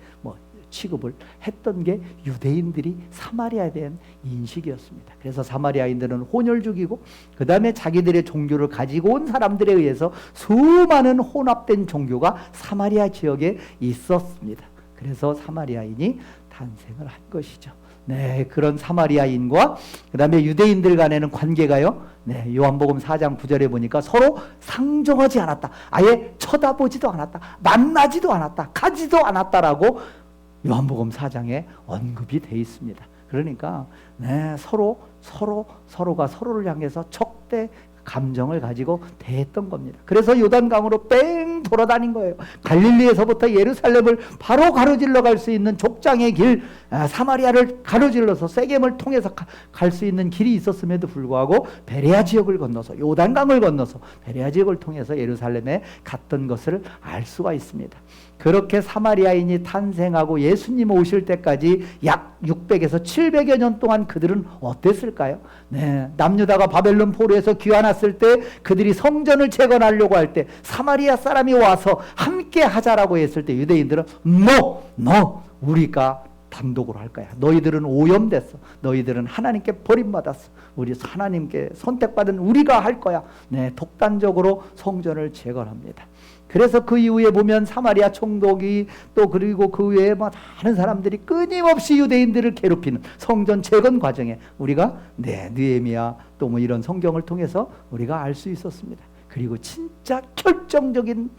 취급을 했던 게 유대인들이 사마리아에 대한 인식이었습니다. 그래서 사마리아인들은 혼혈 죽이고 그 다음에 자기들의 종교를 가지고 온 사람들에 의해서 수많은 혼합된 종교가 사마리아 지역에 있었습니다. 그래서 사마리아인이 탄생을 한 것이죠. 네, 그런 사마리아인과 그 다음에 유대인들 간에는 관계가요, 네, 요한복음 4장 9절에 보니까 서로 상종하지 않았다. 아예 쳐다보지도 않았다. 만나지도 않았다. 가지도 않았다라고 요한복음 4장에 언급이 되어 있습니다. 그러니까 네, 서로가 서로를 향해서 적대 감정을 가지고 대했던 겁니다. 그래서 요단강으로 뺑 돌아다닌 거예요. 갈릴리에서부터 예루살렘을 바로 가로질러 갈 수 있는 족장의 길, 사마리아를 가로질러서 세겜을 통해서 갈 수 있는 길이 있었음에도 불구하고 베레아 지역을 건너서 요단강을 건너서 베레아 지역을 통해서 예루살렘에 갔던 것을 알 수가 있습니다. 그렇게 사마리아인이 탄생하고 예수님 오실 때까지 약 600에서 700여 년 동안 그들은 어땠을까요? 네, 남유다가 바벨론 포로에서 귀환했을 때 그들이 성전을 재건하려고 할 때 사마리아 사람이 와서 함께 하자라고 했을 때 유대인들은 너 우리가 단독으로 할 거야. 너희들은 오염됐어. 너희들은 하나님께 버림받았어. 우리 하나님께 선택받은 우리가 할 거야. 네, 독단적으로 성전을 재건합니다. 그래서 그 이후에 보면 사마리아 총독이 또 그리고 그 외에 많은 사람들이 끊임없이 유대인들을 괴롭히는 성전 재건 과정에 우리가 느헤미야 또 이런 성경을 통해서 우리가 알 수 있었습니다. 그리고 진짜 결정적인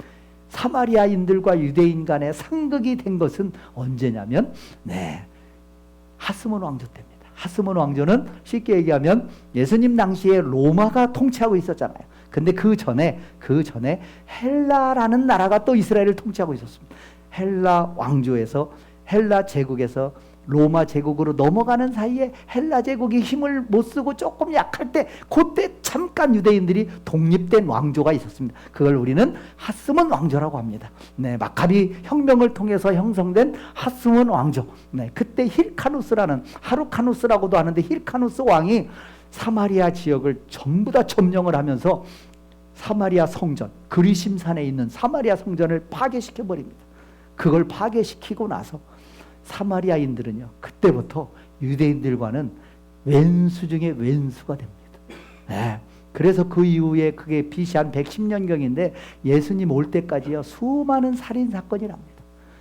사마리아인들과 유대인 간의 상극이 된 것은 언제냐면 하스몬 왕조 때입니다. 하스몬 왕조는 쉽게 얘기하면 예수님 당시에 로마가 통치하고 있었잖아요. 근데 그 전에 헬라라는 나라가 또 이스라엘을 통치하고 있었습니다. 헬라 왕조에서 헬라 제국에서 로마 제국으로 넘어가는 사이에 헬라 제국이 힘을 못 쓰고 조금 약할 때 그때 잠깐 유대인들이 독립된 왕조가 있었습니다. 그걸 우리는 하스몬 왕조라고 합니다. 네, 마카비 혁명을 통해서 형성된 하스몬 왕조. 네, 그때 힐카누스라는 하루카누스라고도 하는데 힐카누스 왕이 사마리아 지역을 전부 다 점령을 하면서 사마리아 성전, 그리심산에 있는 사마리아 성전을 파괴시켜 버립니다. 그걸 파괴시키고 나서 사마리아인들은요, 그때부터 유대인들과는 왼수 중에 왼수가 됩니다. 네. 그래서 그 이후에 그게 BC 한 110년경인데 예수님 올 때까지요 수많은 살인 사건이 납니다.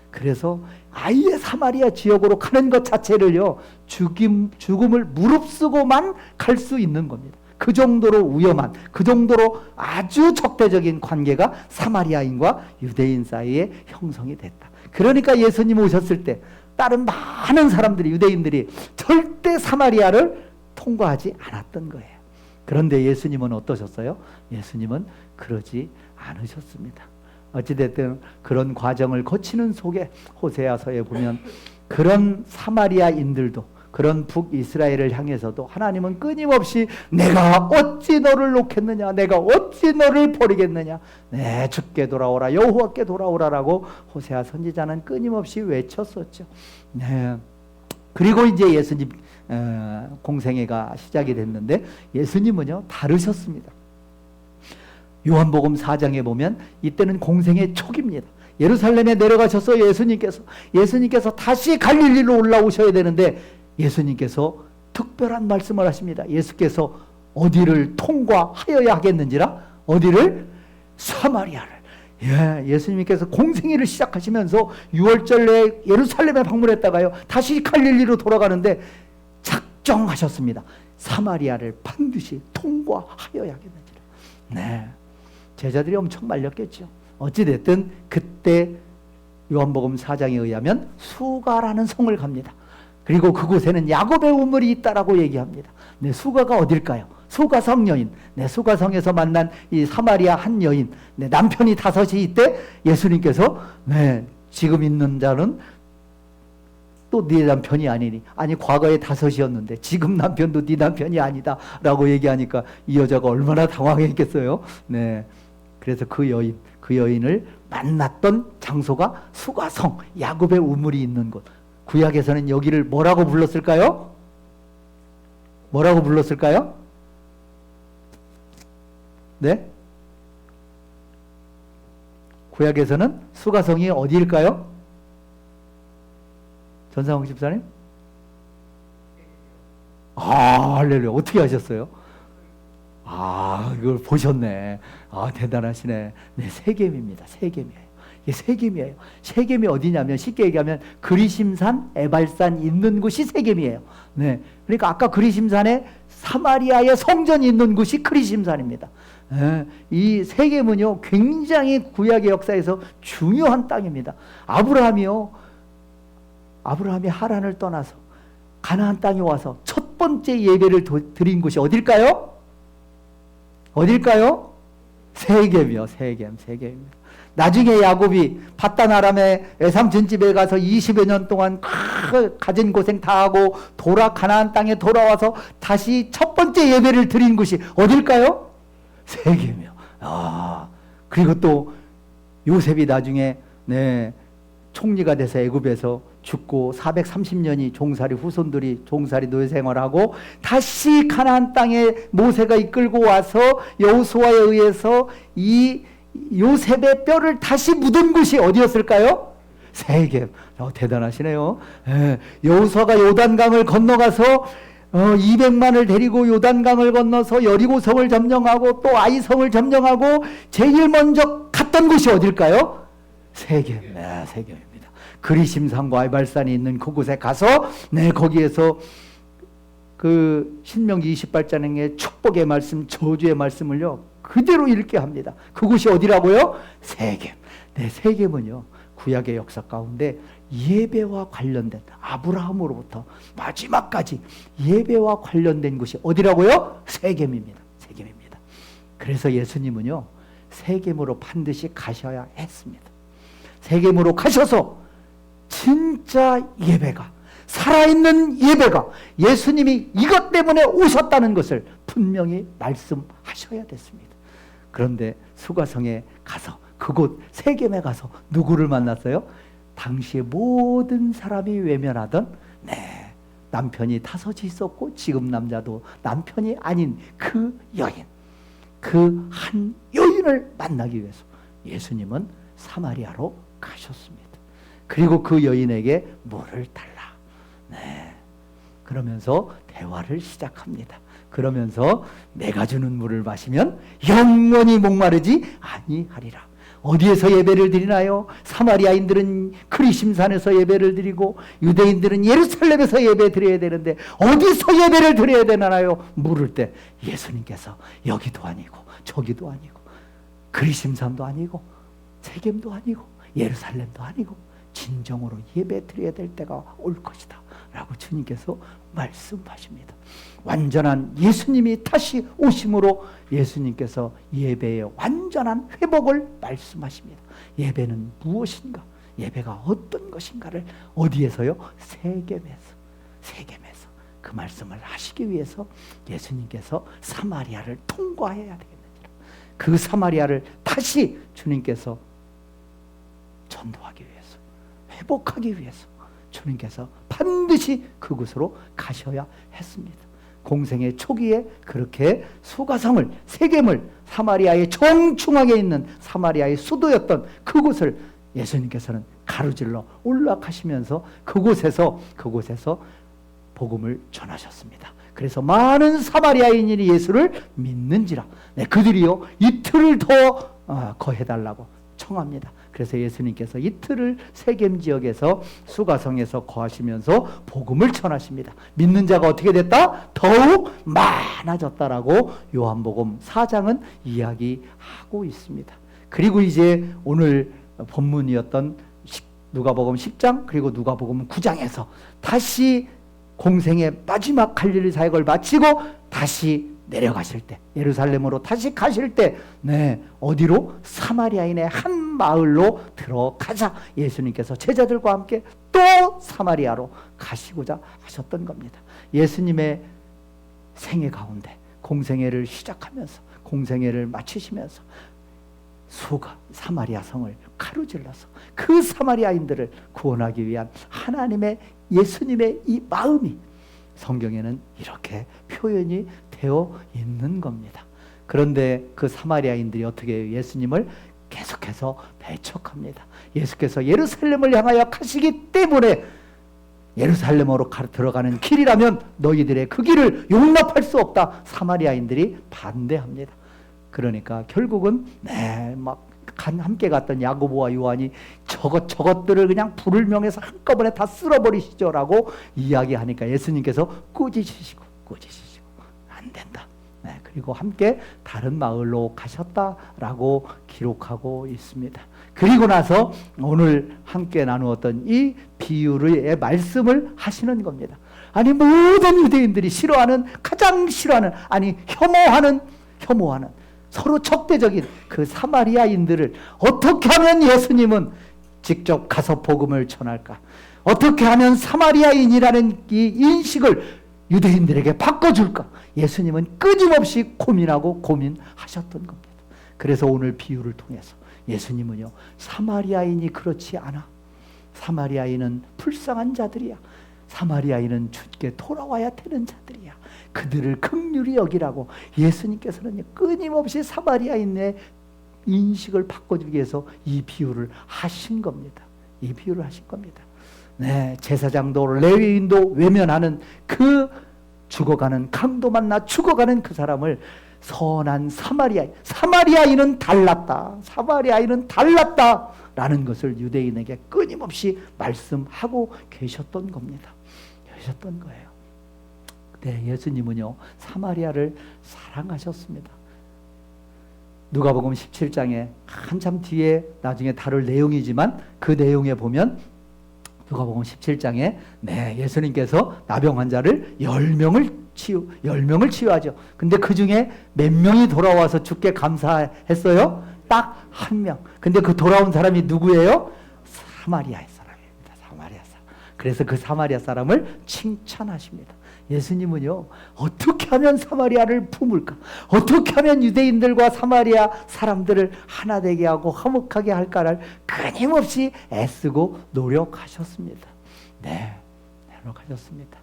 그래서 아예 사마리아 지역으로 가는 것 자체를요 죽음을 무릅쓰고만 갈 수 있는 겁니다. 그 정도로 위험한, 그 정도로 아주 적대적인 관계가 사마리아인과 유대인 사이에 형성이 됐다. 그러니까 예수님 오셨을 때 다른 많은 사람들이, 유대인들이 절대 사마리아를 통과하지 않았던 거예요. 그런데 예수님은 어떠셨어요? 예수님은 그러지 않으셨습니다. 어찌됐든 그런 과정을 거치는 속에 호세아서에 보면 그런 사마리아인들도, 그런 북이스라엘을 향해서도 하나님은 끊임없이 내가 어찌 너를 놓겠느냐, 내가 어찌 너를 버리겠느냐, 주께 돌아오라, 여호와께 돌아오라라고 호세아 선지자는 끊임없이 외쳤었죠. 네. 그리고 이제 예수님 공생애가 시작이 됐는데 예수님은요 다르셨습니다. 요한복음 4장에 보면 이때는 공생애 초기입니다. 예루살렘에 내려가셔서 예수님께서 다시 갈릴리로 올라오셔야 되는데 예수님께서 특별한 말씀을 하십니다. 예수께서 어디를 통과하여야 하겠는지라, 어디를? 사마리아를. 예수님께서 공생애를 시작하시면서 6월절 내에 예루살렘에 방문했다가요 다시 갈릴리로 돌아가는데 작정하셨습니다. 사마리아를 반드시 통과하여야 하겠는지라. 제자들이 엄청 말렸겠죠. 어찌됐든 그때 요한복음 4장에 의하면 수가라는 성을 갑니다. 그리고 그곳에는 야곱의 우물이 있다라고 얘기합니다. 수가가 어딜까요? 수가성 여인. 수가성에서 만난 이 사마리아 한 여인. 남편이 5이 있대. 예수님께서 지금 있는 자는 또 네 남편이 아니니. 아니 과거에 5이었는데 지금 남편도 네 남편이 아니다 라고 얘기하니까 이 여자가 얼마나 당황했겠어요. 그래서 그 여인을 만났던 장소가 수가성, 야곱의 우물이 있는 곳. 구약에서는 여기를 뭐라고 불렀을까요? 뭐라고 불렀을까요? 네? 구약에서는 수가성이 어디일까요? 전상욱 집사님? 할렐루야. 어떻게 하셨어요? 이걸 보셨네. 대단하시네. 네, 세겜입니다. 세겜이에요. 이게 세겜이에요. 세겜이 어디냐면 쉽게 얘기하면 그리심산, 에발산 있는 곳이 세겜이에요. 네. 그러니까 아까 그리심산에 사마리아의 성전이 있는 곳이 그리심산입니다. 네. 이 세겜은요, 굉장히 구약의 역사에서 중요한 땅입니다. 아브라함이 하란을 떠나서 가나안 땅에 와서 첫 번째 예배를 드린 곳이 어딜까요? 어딜까요? 세겜이요. 세겜입니다. 나중에 야곱이 바단 아람의 에삼 전집에 가서 20여 년 동안 가진 고생 다 하고 가나안 땅에 돌아와서 다시 첫 번째 예배를 드린 곳이 어딜까요? 세겜이요. 그리고 또 요셉이 나중에 총리가 돼서 애굽에서 죽고 430년이 후손들이 종살이 노예 생활하고 다시 가나안 땅에 모세가 이끌고 와서 여호수아에 의해서 이 요셉의 뼈를 다시 묻은 곳이 어디였을까요? 세겜. 대단하시네요. 여호수아가 요단강을 건너가서 200만을 데리고 요단강을 건너서 여리고성을 점령하고 또 아이성을 점령하고 제일 먼저 갔던 곳이 어딜까요? 세겜. 세겜입니다. 그리심산과 에발산이 있는 그곳에 가서 거기에서 그 신명기 28장의 축복의 말씀, 저주의 말씀을요 그대로 읽게 합니다. 그곳이 어디라고요? 세겜. 세겜은요 구약의 역사 가운데 예배와 관련된, 아브라함으로부터 마지막까지 예배와 관련된 곳이 어디라고요? 세겜입니다. 세겜입니다. 그래서 예수님은요 세겜으로 반드시 가셔야 했습니다. 세겜으로 가셔서 진짜 예배가, 살아있는 예배가, 예수님이 이것 때문에 오셨다는 것을 분명히 말씀하셔야 됐습니다. 그런데 수가성에 가서, 그곳 세겜에 가서 누구를 만났어요? 당시에 모든 사람이 외면하던 남편이 다섯이 있었고 지금 남자도 남편이 아닌 그 여인, 그 한 여인을 만나기 위해서 예수님은 사마리아로 가셨습니다. 그리고 그 여인에게 물을 달라. 그러면서 대화를 시작합니다. 그러면서 내가 주는 물을 마시면 영원히 목마르지 아니하리라. 어디에서 예배를 드리나요? 사마리아인들은 그리심산에서 예배를 드리고 유대인들은 예루살렘에서 예배 드려야 되는데 어디서 예배를 드려야 되나요? 물을 때 예수님께서 여기도 아니고 저기도 아니고 그리심산도 아니고 세겜도 아니고 예루살렘도 아니고 진정으로 예배 드려야 될 때가 올 것이다 라고 주님께서 말씀하십니다. 완전한 예수님이 다시 오심으로 예수님께서 예배의 완전한 회복을 말씀하십니다. 예배는 무엇인가? 예배가 어떤 것인가를 어디에서요? 세겜에서 그 말씀을 하시기 위해서 예수님께서 사마리아를 통과해야 되겠느니라. 그 사마리아를 다시 주님께서 전도하기 위해서, 회복하기 위해서 주님께서 반드시 그곳으로 가셔야 했습니다. 공생의 초기에 그렇게 수가성을, 세겜을, 사마리아의 정중앙에 있는 사마리아의 수도였던 그곳을 예수님께서는 가로질러 올라가시면서 그곳에서 복음을 전하셨습니다. 그래서 많은 사마리아인이 예수를 믿는지라 그들이요 이틀을 더 거해달라고 청합니다. 그래서 예수님께서 이틀을 세겜 지역에서 수가성에서 거하시면서 복음을 전하십니다. 믿는 자가 어떻게 됐다? 더욱 많아졌다라고 요한복음 4장은 이야기하고 있습니다. 그리고 이제 오늘 본문이었던 누가복음 10장 그리고 누가복음 9장에서 다시 공생의 마지막 갈릴리 사역을 마치고 다시 내려가실 때, 예루살렘으로 다시 가실 때, 어디로? 사마리아인의 한 마을로 들어가자 예수님께서 제자들과 함께 또 사마리아로 가시고자 하셨던 겁니다. 예수님의 생애 가운데 공생애를 시작하면서 공생애를 마치시면서 수가 사마리아 성을 가로질러서 그 사마리아인들을 구원하기 위한 하나님의 예수님의 이 마음이 성경에는 이렇게 표현이 되어 있는 겁니다. 그런데 그 사마리아인들이 어떻게 해요? 예수님을 계속해서 배척합니다. 예수께서 예루살렘을 향하여 가시기 때문에 예루살렘으로 들어가는 길이라면 너희들의 그 길을 용납할 수 없다. 사마리아인들이 반대합니다. 그러니까 결국은 함께 갔던 야고보와 요한이 저것들을 그냥 불을 명해서 한꺼번에 다 쓸어버리시죠 라고 이야기하니까 예수님께서 꾸짖으시고 안 된다. 그리고 함께 다른 마을로 가셨다라고 기록하고 있습니다. 그리고 나서 오늘 함께 나누었던 이 비유의 말씀을 하시는 겁니다. 아니 모든 유대인들이 가장 싫어하는 혐오하는 서로 적대적인 그 사마리아인들을 어떻게 하면 예수님은 직접 가서 복음을 전할까? 어떻게 하면 사마리아인이라는 이 인식을 유대인들에게 바꿔줄까? 예수님은 끊임없이 고민하셨던 겁니다. 그래서 오늘 비유를 통해서 예수님은요, 사마리아인이 그렇지 않아. 사마리아인은 불쌍한 자들이야. 사마리아인은 주께 돌아와야 되는 자들이야. 그들을 긍휼히 여기라고 예수님께서는 끊임없이 사마리아인의 인식을 바꿔주기 위해서 이 비유를 하신 겁니다. 이 비유를 하신 겁니다. 네, 제사장도 레위인도 외면하는 그 강도 만나 죽어가는 그 사람을 선한 사마리아인은 달랐다 라는 것을 유대인에게 끊임없이 말씀하고 계셨던 겁니다. 계셨던 거예요. 네, 예수님은요 사마리아를 사랑하셨습니다. 누가복음 17장에 한참 뒤에 나중에 다룰 내용이지만 그 내용에 보면 누가복음 17장에 예수님께서 나병 환자를 10명을 치유하죠. 근데 그 중에 몇 명이 돌아와서 주께 감사했어요? 딱 한 명. 근데 그 돌아온 사람이 누구예요? 사마리아의 사람입니다. 사마리아 사람. 그래서 그 사마리아 사람을 칭찬하십니다. 예수님은요 어떻게 하면 사마리아를 품을까? 어떻게 하면 유대인들과 사마리아 사람들을 하나 되게 하고 화목하게 할까를 끊임없이 애쓰고 노력하셨습니다. 노력하셨습니다.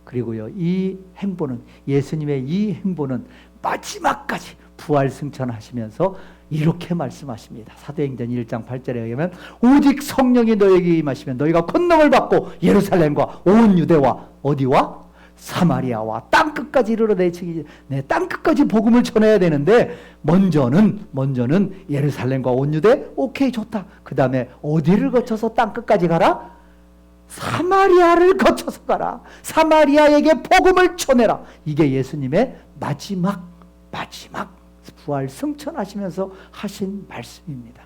그리고요 이 행보는 예수님의 이 행보는 마지막까지 부활승천하시면서 이렇게 말씀하십니다. 사도행전 1장 8절에 의하면 오직 성령이 너에게 임하시면 너희가 권능을 받고 예루살렘과 온 유대와 어디와? 사마리아와 땅끝까지 이르러 땅끝까지 복음을 전해야 되는데 먼저는 예루살렘과 온 유대 오케이 좋다. 그 다음에 어디를 거쳐서 땅끝까지 가라? 사마리아를 거쳐서 가라. 사마리아에게 복음을 전해라. 이게 예수님의 마지막 부활 승천하시면서 하신 말씀입니다.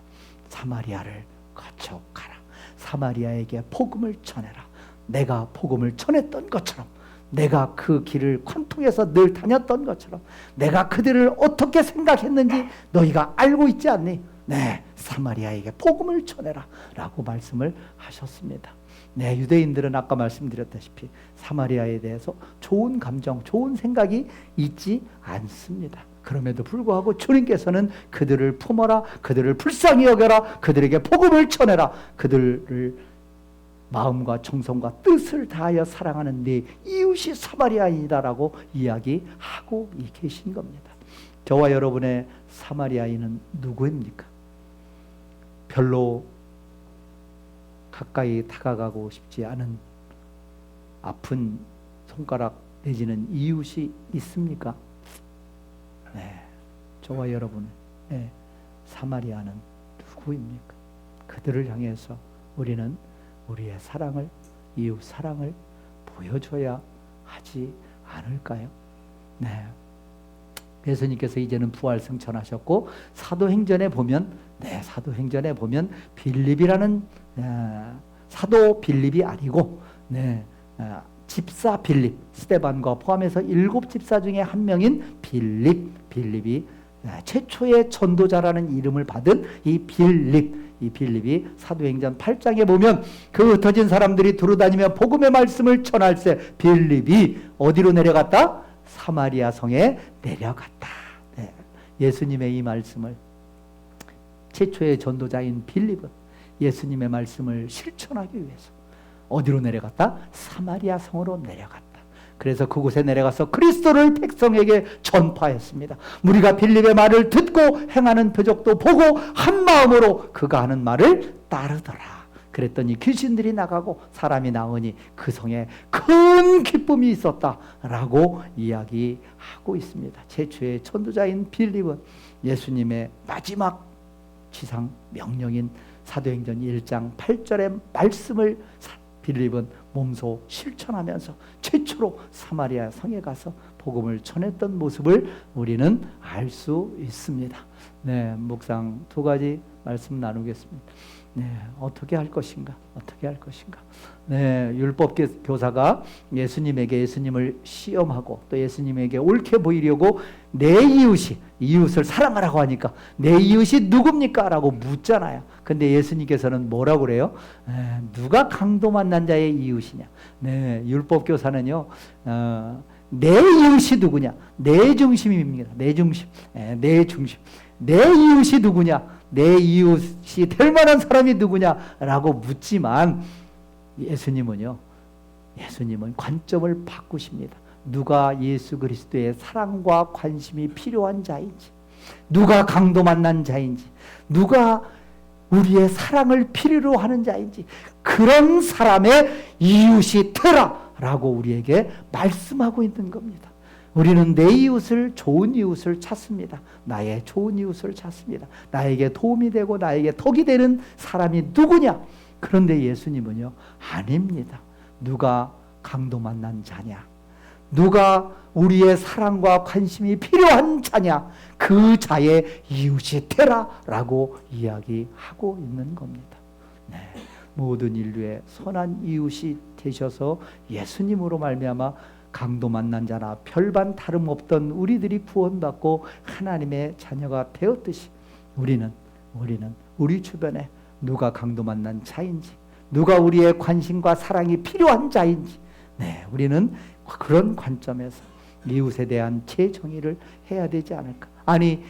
사마리아를 거쳐 가라. 사마리아에게 복음을 전해라. 내가 복음을 전했던 것처럼, 내가 그 길을 관통해서 늘 다녔던 것처럼, 내가 그들을 어떻게 생각했는지 너희가 알고 있지 않니? 사마리아에게 복음을 전해라 라고 말씀을 하셨습니다. 유대인들은 아까 말씀드렸다시피 사마리아에 대해서 좋은 감정, 좋은 생각이 있지 않습니다. 그럼에도 불구하고 주님께서는 그들을 품어라, 그들을 불쌍히 여겨라, 그들에게 복음을 전해라, 그들을 마음과 정성과 뜻을 다하여 사랑하는 네 이웃이 사마리아인이다라고 이야기하고 계신 겁니다. 저와 여러분의 사마리아인은 누구입니까? 별로 가까이 다가가고 싶지 않은 아픈 손가락 내지는 이웃이 있습니까? 저와 여러분, 사마리아는 누구입니까? 그들을 향해서 우리는 우리의 사랑을, 이웃 사랑을 보여줘야 하지 않을까요? 예수님께서 이제는 부활 승천하셨고 사도행전에 보면 빌립이라는 사도 빌립이 아니고 집사 빌립, 스데반과 포함해서 7 집사 중에 한 명인 빌립이 최초의 전도자라는 이름을 받은 이 빌립이 사도행전 8장에 보면 그 흩어진 사람들이 두루다니며 복음의 말씀을 전할세 빌립이 어디로 내려갔다? 사마리아 성에 내려갔다. 예수님의 이 말씀을 최초의 전도자인 빌립은 예수님의 말씀을 실천하기 위해서 어디로 내려갔다? 사마리아 성으로 내려갔다. 그래서 그곳에 내려가서 그리스도를 백성에게 전파했습니다. 무리가 빌립의 말을 듣고 행하는 표적도 보고 한 마음으로 그가 하는 말을 따르더라. 그랬더니 귀신들이 나가고 사람이 나으니 그 성에 큰 기쁨이 있었다라고 이야기하고 있습니다. 최초의 전도자인 빌립은 예수님의 마지막 지상 명령인 사도행전 1장 8절의 말씀을 빌립은 몸소 실천하면서 최초로 사마리아 성에 가서 복음을 전했던 모습을 우리는 알 수 있습니다. 네, 묵상 두 가지 말씀 나누겠습니다. 네, 어떻게 할 것인가? 어떻게 할 것인가? 네, 율법 교사가 예수님을 시험하고 또 예수님에게 옳게 보이려고 내 이웃을 사랑하라고 하니까 내 이웃이 누굽니까? 라고 묻잖아요. 근데 예수님께서는 뭐라고 그래요? 누가 강도 만난 자의 이웃이냐? 네, 율법 교사는요, 내 이웃이 누구냐? 내 중심입니다. 내 중심. 내 중심. 내 이웃이 누구냐? 내 이웃이 될 만한 사람이 누구냐라고 묻지만 예수님은 관점을 바꾸십니다. 누가 예수 그리스도의 사랑과 관심이 필요한 자인지, 누가 강도 만난 자인지, 누가 우리의 사랑을 필요로 하는 자인지 그런 사람의 이웃이 되라라고 우리에게 말씀하고 있는 겁니다. 우리는 내 이웃을, 좋은 이웃을 찾습니다. 나의 좋은 이웃을 찾습니다. 나에게 도움이 되고 나에게 덕이 되는 사람이 누구냐? 그런데 예수님은요, 아닙니다. 누가 강도 만난 자냐? 누가 우리의 사랑과 관심이 필요한 자냐? 그 자의 이웃이 되라라고 이야기하고 있는 겁니다. 네. 모든 인류의 선한 이웃이 되셔서 예수님으로 말미암아 강도 만난 자나 별반 다름없던 우리들이 구원받고 하나님의 자녀가 되었듯이 우리는 우리 주변에 누가 강도 만난 자인지, 누가 우리의 관심과 사랑이 필요한 자인지, 네, 우리는 그런 관점에서 이웃에 대한 재정의를 해야 되지 않을까? 아니,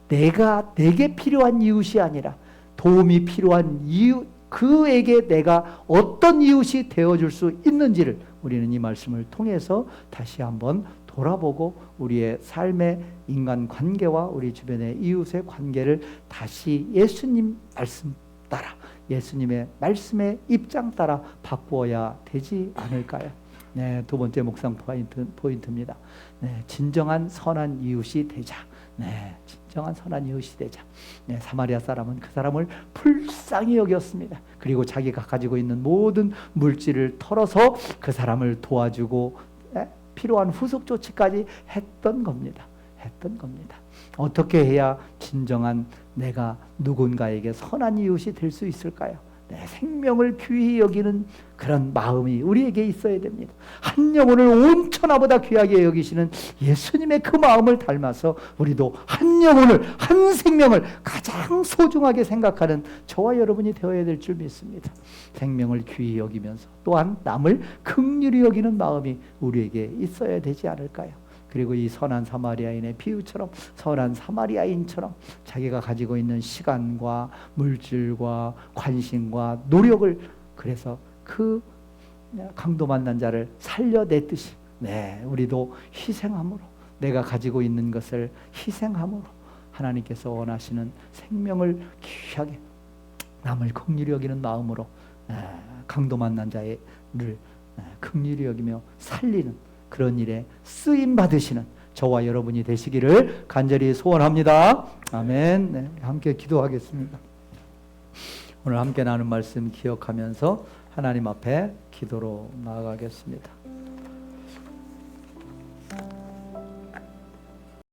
내게 필요한 이웃이 아니라 도움이 필요한 이웃, 그에게 내가 어떤 이웃이 되어줄 수 있는지를 우리는 이 말씀을 통해서 다시 한번 돌아보고 우리의 삶의 인간관계와 우리 주변의 이웃의 관계를 다시 예수님 말씀 따라, 예수님의 말씀의 입장 따라 바꾸어야 되지 않을까요? 네, 두 번째 묵상 포인트입니다. 네, 진정한 선한 이웃이 되자. 네, 진정한 선한 이웃이 되자. 네, 사마리아 사람은 그 사람을 불쌍히 여겼습니다. 그리고 자기가 가지고 있는 모든 물질을 털어서 그 사람을 도와주고 필요한 후속 조치까지 했던 겁니다. 어떻게 해야 진정한 내가 누군가에게 선한 이웃이 될 수 있을까요? 네, 생명을 귀히 여기는 그런 마음이 우리에게 있어야 됩니다. 한 영혼을 온 천하보다 귀하게 여기시는 예수님의 그 마음을 닮아서 우리도 한 영혼을, 한 생명을 가장 소중하게 생각하는 저와 여러분이 되어야 될 줄 믿습니다. 생명을 귀히 여기면서 또한 남을 긍휼히 여기는 마음이 우리에게 있어야 되지 않을까요? 그리고 이 선한 사마리아인의 비유처럼, 선한 사마리아인처럼 자기가 가지고 있는 시간과 물질과 관심과 노력을, 그래서 그 강도 만난 자를 살려냈듯이, 네, 우리도 희생함으로, 내가 가지고 있는 것을 희생함으로 하나님께서 원하시는 생명을 귀하게, 남을 긍휼히 여기는 마음으로 강도 만난 자를 긍휼히 여기며 살리는 그런 일에 쓰임 받으시는 저와 여러분이 되시기를 간절히 소원합니다. 아멘. 네, 함께 기도하겠습니다. 오늘 함께 나눈 말씀 기억하면서 하나님 앞에 기도로 나아가겠습니다.